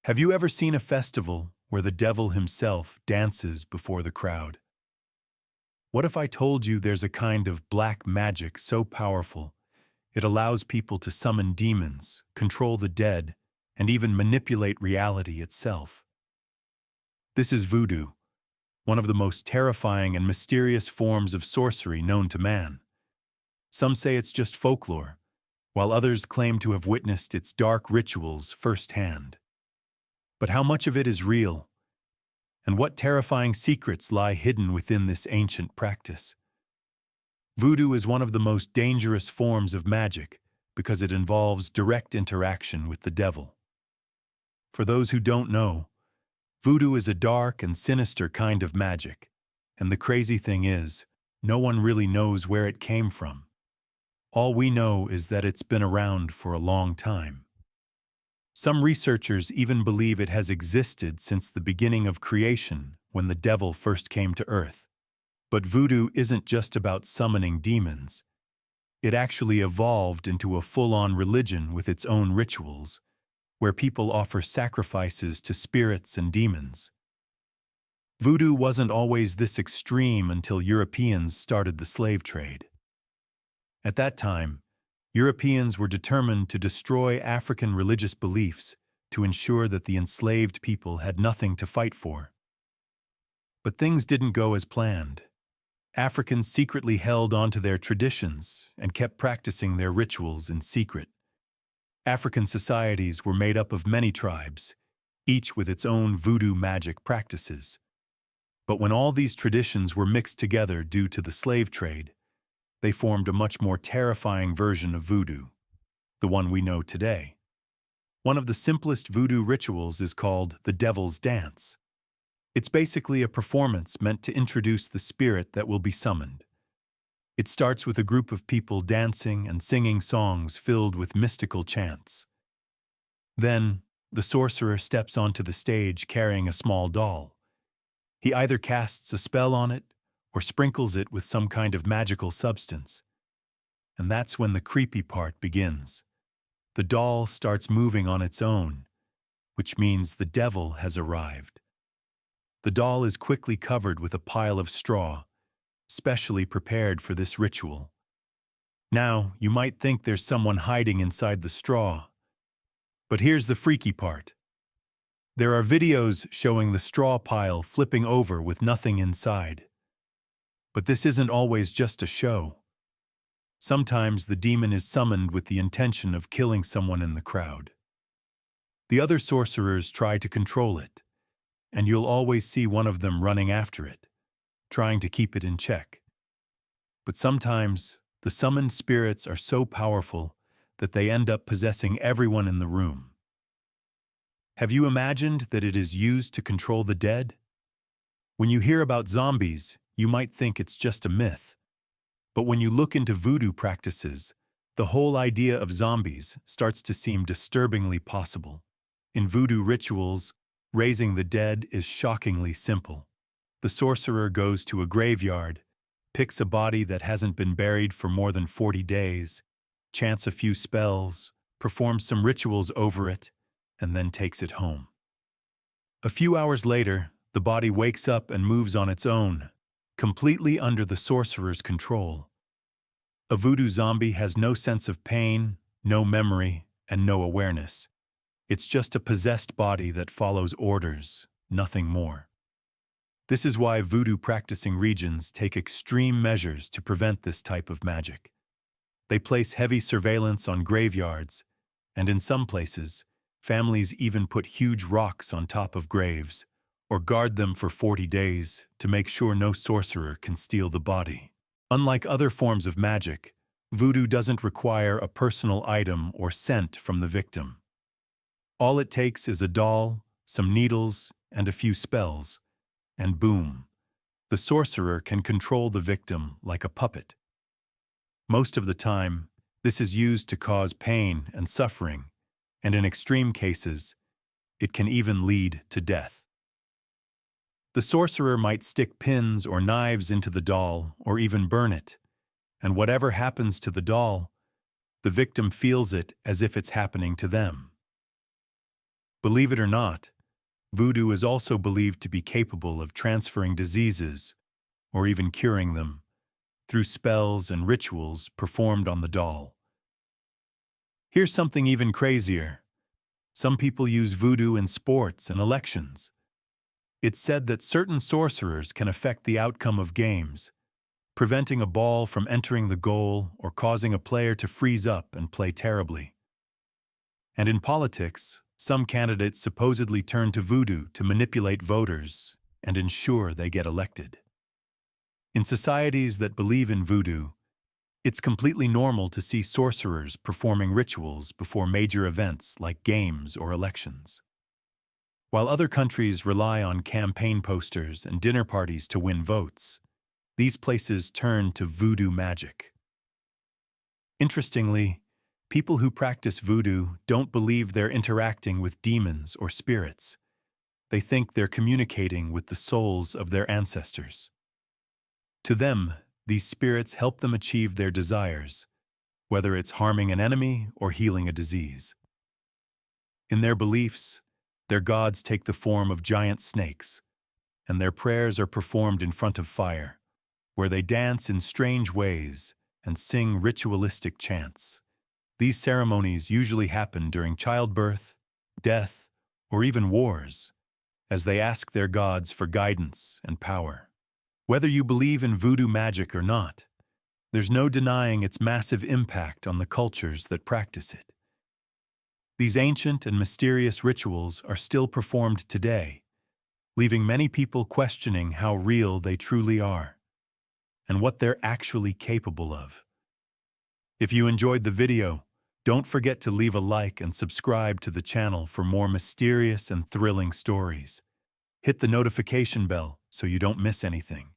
Have you ever seen a festival where the devil himself dances before the crowd? What if I told you there's a kind of black magic so powerful it allows people to summon demons, control the dead, and even manipulate reality itself? This is voodoo, one of the most terrifying and mysterious forms of sorcery known to man. Some say it's just folklore, while others claim to have witnessed its dark rituals firsthand. But how much of it is real? And what terrifying secrets lie hidden within this ancient practice? Voodoo is one of the most dangerous forms of magic because it involves direct interaction with the devil. For those who don't know, voodoo is a dark and sinister kind of magic, and the crazy thing is, no one really knows where it came from. All we know is that it's been around for a long time. Some researchers even believe it has existed since the beginning of creation, when the devil first came to Earth. But voodoo isn't just about summoning demons. It actually evolved into a full-on religion with its own rituals, where people offer sacrifices to spirits and demons. Voodoo wasn't always this extreme until Europeans started the slave trade. At that time, Europeans were determined to destroy African religious beliefs to ensure that the enslaved people had nothing to fight for. But things didn't go as planned. Africans secretly held onto their traditions and kept practicing their rituals in secret. African societies were made up of many tribes, each with its own voodoo magic practices. But when all these traditions were mixed together due to the slave trade, they formed a much more terrifying version of voodoo, the one we know today. One of the simplest voodoo rituals is called the Devil's Dance. It's basically a performance meant to introduce the spirit that will be summoned. It starts with a group of people dancing and singing songs filled with mystical chants. Then, the sorcerer steps onto the stage carrying a small doll. He either casts a spell on it or sprinkles it with some kind of magical substance. And that's when the creepy part begins. The doll starts moving on its own, which means the devil has arrived. The doll is quickly covered with a pile of straw, specially prepared for this ritual. Now, you might think there's someone hiding inside the straw. But here's the freaky part. There are videos showing the straw pile flipping over with nothing inside. But this isn't always just a show. Sometimes the demon is summoned with the intention of killing someone in the crowd. The other sorcerers try to control it, and you'll always see one of them running after it, trying to keep it in check. But sometimes, the summoned spirits are so powerful that they end up possessing everyone in the room. Have you imagined that it is used to control the dead? When you hear about zombies, you might think it's just a myth. But when you look into voodoo practices, the whole idea of zombies starts to seem disturbingly possible. In voodoo rituals, raising the dead is shockingly simple. The sorcerer goes to a graveyard, picks a body that hasn't been buried for more than 40 days, chants a few spells, performs some rituals over it, and then takes it home. A few hours later, the body wakes up and moves on its own, completely under the sorcerer's control. A voodoo zombie has no sense of pain, no memory, and no awareness. It's just a possessed body that follows orders, nothing more. This is why voodoo practicing regions take extreme measures to prevent this type of magic. They place heavy surveillance on graveyards, and in some places, families even put huge rocks on top of graves, or guard them for 40 days to make sure no sorcerer can steal the body. Unlike other forms of magic, voodoo doesn't require a personal item or scent from the victim. All it takes is a doll, some needles, and a few spells, and boom, the sorcerer can control the victim like a puppet. Most of the time, this is used to cause pain and suffering, and in extreme cases, it can even lead to death. The sorcerer might stick pins or knives into the doll or even burn it, and whatever happens to the doll, the victim feels it as if it's happening to them. Believe it or not, voodoo is also believed to be capable of transferring diseases, or even curing them, through spells and rituals performed on the doll. Here's something even crazier. Some people use voodoo in sports and elections. It's said that certain sorcerers can affect the outcome of games, preventing a ball from entering the goal or causing a player to freeze up and play terribly. And in politics, some candidates supposedly turn to voodoo to manipulate voters and ensure they get elected. In societies that believe in voodoo, it's completely normal to see sorcerers performing rituals before major events like games or elections. While other countries rely on campaign posters and dinner parties to win votes, these places turn to voodoo magic. Interestingly, people who practice voodoo don't believe they're interacting with demons or spirits. They think they're communicating with the souls of their ancestors. To them, these spirits help them achieve their desires, whether it's harming an enemy or healing a disease. In their beliefs, their gods take the form of giant snakes, and their prayers are performed in front of fire, where they dance in strange ways and sing ritualistic chants. These ceremonies usually happen during childbirth, death, or even wars, as they ask their gods for guidance and power. Whether you believe in voodoo magic or not, there's no denying its massive impact on the cultures that practice it. These ancient and mysterious rituals are still performed today, leaving many people questioning how real they truly are and what they're actually capable of. If you enjoyed the video, don't forget to leave a like and subscribe to the channel for more mysterious and thrilling stories. Hit the notification bell so you don't miss anything.